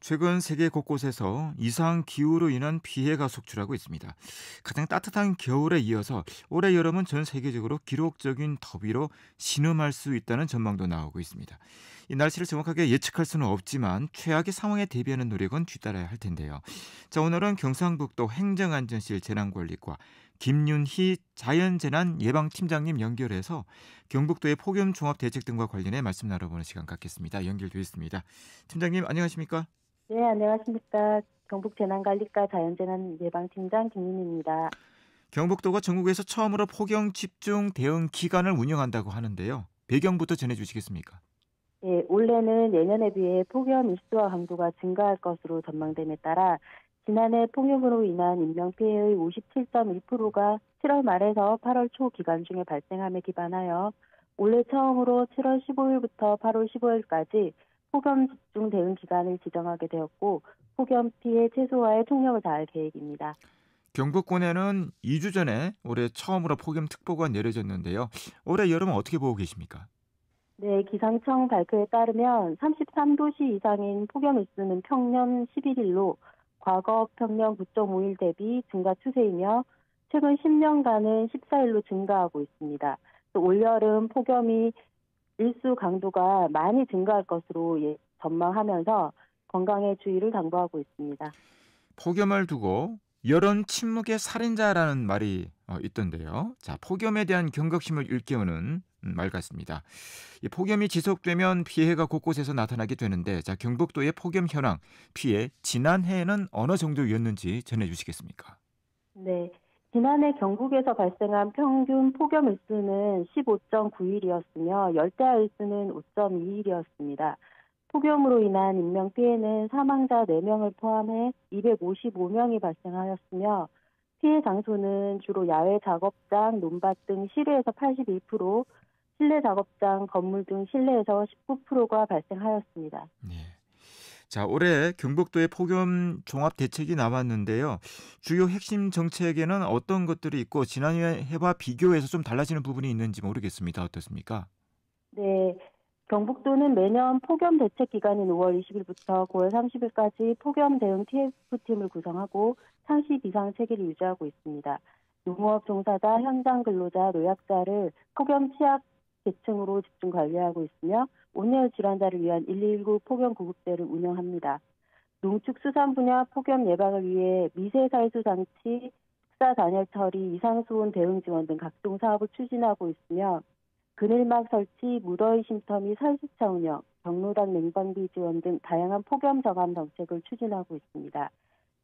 최근 세계 곳곳에서 이상 기후로 인한 피해가 속출하고 있습니다. 가장 따뜻한 겨울에 이어서 올해 여름은 전 세계적으로 기록적인 더위로 신음할 수 있다는 전망도 나오고 있습니다. 이 날씨를 정확하게 예측할 수는 없지만 최악의 상황에 대비하는 노력은 뒤따라야 할 텐데요. 자, 오늘은 경상북도 행정안전실 재난관리과 김윤희 자연재난 예방팀장님 연결해서 경북도의 폭염 종합 대책 등과 관련해 말씀 나눠보는 시간 갖겠습니다. 연결되어 있습니다. 팀장님 안녕하십니까? 네, 안녕하십니까. 경북재난관리과 자연재난 예방팀장 김민희입니다. 경북도가 전국에서 처음으로 폭염 집중 대응 기간을 운영한다고 하는데요. 배경부터 전해주시겠습니까? 예, 올해는 예년에 비해 폭염 일수와 강도가 증가할 것으로 전망됨에 따라 지난해 폭염으로 인한 인명피해의 57.1%가 7월 말에서 8월 초 기간 중에 발생함에 기반하여 올해 처음으로 7월 15일부터 8월 15일까지 폭염 집중 대응 기간을 지정하게 되었고 폭염 피해 최소화에 총력을 다할 계획입니다. 경북권에는 2주 전에 올해 처음으로 폭염특보가 내려졌는데요. 올해 여름은 어떻게 보고 계십니까? 네, 기상청 발표에 따르면 33도시 이상인 폭염 일수는 평년 11일로 과거 평년 9.5일 대비 증가 추세이며 최근 10년간은 14일로 증가하고 있습니다. 또 올여름 폭염이 일수 강도가 많이 증가할 것으로 전망하면서 건강에 주의를 당부하고 있습니다. 폭염을 두고 여론 침묵의 살인자라는 말이 있던데요. 자, 폭염에 대한 경각심을 일깨우는 말 같습니다. 이 폭염이 지속되면 피해가 곳곳에서 나타나게 되는데, 자, 경북도의 폭염 현황, 피해 지난해에는 어느 정도였는지 전해주시겠습니까? 네, 지난해 경북에서 발생한 평균 폭염 일수는 15.9일이었으며 열대야 일수는 5.2일이었습니다. 폭염으로 인한 인명피해는 사망자 4명을 포함해 255명이 발생하였으며 피해 장소는 주로 야외 작업장, 논밭 등 실외에서 81%, 실내 작업장, 건물 등 실내에서 19%가 발생하였습니다. 네. 자, 올해 경북도의 폭염 종합 대책이 나왔는데요. 주요 핵심 정책에는 어떤 것들이 있고 지난해와 비교해서 좀 달라지는 부분이 있는지 모르겠습니다. 어떻습니까? 네, 경북도는 매년 폭염 대책 기간인 5월 20일부터 9월 30일까지 폭염 대응 TF팀을 구성하고 상시 비상 체계를 유지하고 있습니다. 농업 종사자, 현장 근로자, 노약자를 폭염 취약 계층으로 집중 관리하고 있으며 온열 질환자를 위한 119 폭염 구급대를 운영합니다. 농축수산 분야 폭염 예방을 위해 미세살수 장치, 식사 단열 처리, 이상수온 대응 지원 등 각종 사업을 추진하고 있으며 그늘막 설치, 무더위 쉼터 및 설식차 운영, 경로당 냉방비 지원 등 다양한 폭염 저감 정책을 추진하고 있습니다.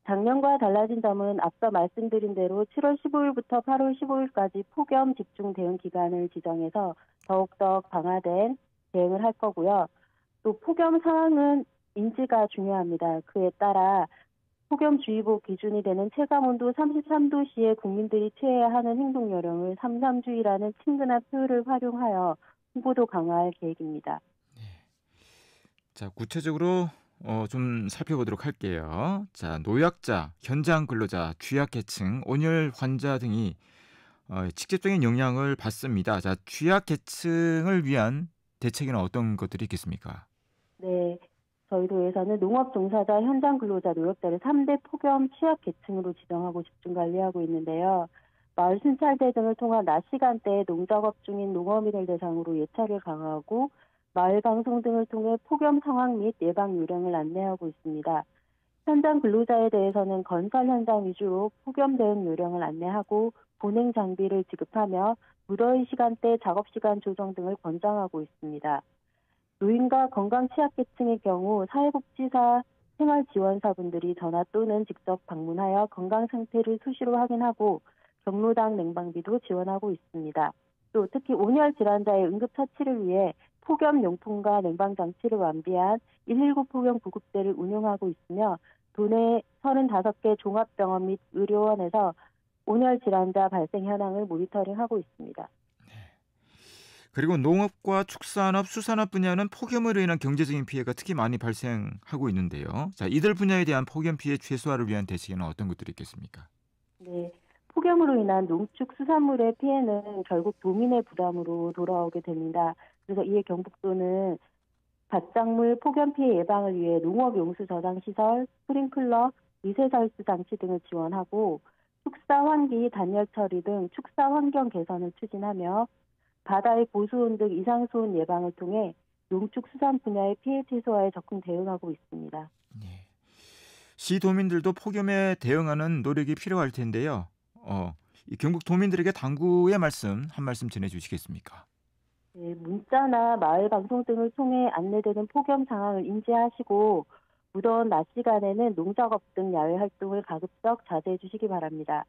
작년과 달라진 점은 앞서 말씀드린 대로 7월 15일부터 8월 15일까지 폭염 집중 대응 기간을 지정해서 더욱더 강화된 대응을 할 거고요. 또 폭염 상황은 인지가 중요합니다. 그에 따라 폭염주의보 기준이 되는 체감온도 33도 시에 국민들이 취해야 하는 행동 요령을 삼삼주의라는 친근한 표현을 활용하여 홍보도 강화할 계획입니다. 자, 구체적으로 좀 살펴보도록 할게요. 자, 노약자, 현장 근로자, 취약계층, 온열 환자 등이 직접적인 영향을 받습니다. 자, 취약계층을 위한 대책에는 어떤 것들이 있겠습니까? 네, 저희 도에서는 농업 종사자, 현장 근로자, 노약자를 3대 폭염 취약 계층으로 지정하고 집중 관리하고 있는데요. 마을 순찰대 등을 통한 낮 시간대에 농작업 중인 농어민을 대상으로 예찰을 강화하고 마을 방송 등을 통해 폭염 상황 및 예방 요령을 안내하고 있습니다. 현장 근로자에 대해서는 건설 현장 위주로 폭염 대응 요령을 안내하고 보냉 장비를 지급하며 무더위 시간대 작업 시간 조정 등을 권장하고 있습니다. 노인과 건강 취약계층의 경우 사회복지사 생활지원사분들이 전화 또는 직접 방문하여 건강 상태를 수시로 확인하고 경로당 냉방비도 지원하고 있습니다. 또 특히 온열 질환자의 응급처치를 위해 폭염용품과 냉방장치를 완비한 119 폭염 구급대를 운영하고 있으며 도내 35개 종합병원 및 의료원에서 온열 질환자 발생 현황을 모니터링하고 있습니다. 그리고 농업과 축산업, 수산업 분야는 폭염으로 인한 경제적인 피해가 특히 많이 발생하고 있는데요. 자, 이들 분야에 대한 폭염 피해 최소화를 위한 대책에는 어떤 것들이 있겠습니까? 네, 폭염으로 인한 농축수산물의 피해는 결국 도민의 부담으로 돌아오게 됩니다. 그래서 이에 경북도는 바짝물 폭염 피해 예방을 위해 농업 용수 저장 시설, 스프링클러, 미세설수 장치 등을 지원하고 축사 환기 단열 처리 등 축사 환경 개선을 추진하며 바다의 고수온 등 이상수온 예방을 통해 농축수산 분야의 피해 최소화에 적극 대응하고 있습니다. 예. 시도민들도 폭염에 대응하는 노력이 필요할 텐데요. 이 경북 도민들에게 당부의 말씀 한 말씀 전해주시겠습니까? 네, 문자나 마을 방송 등을 통해 안내되는 폭염 상황을 인지하시고 무더운 낮 시간에는 농작업 등 야외 활동을 가급적 자제해 주시기 바랍니다.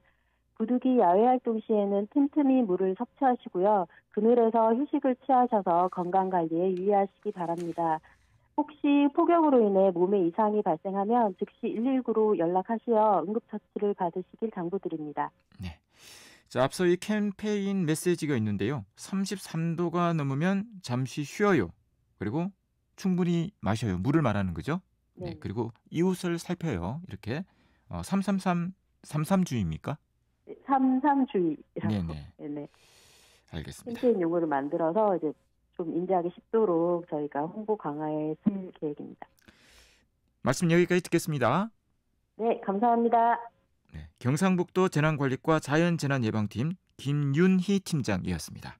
부득이 야외 활동 시에는 틈틈이 물을 섭취하시고요. 그늘에서 휴식을 취하셔서 건강 관리에 유의하시기 바랍니다. 혹시 폭염으로 인해 몸에 이상이 발생하면 즉시 119로 연락하시어 응급처치를 받으시길 당부드립니다. 네. 자, 앞서 이 캠페인 메시지가 있는데요. 33도가 넘으면 잠시 쉬어요. 그리고 충분히 마셔요. 물을 말하는 거죠. 네. 네, 그리고 이웃을 살펴요. 이렇게 333주입니까? 33주의라고 네네. 네네. 알겠습니다. 캠페인 용어를 만들어서 이제 좀 인지하기 쉽도록 저희가 홍보 강화에 쓸 계획입니다. 말씀 여기까지 듣겠습니다. 네, 감사합니다. 네. 경상북도 재난관리과 자연재난예방팀 김윤희 팀장이었습니다.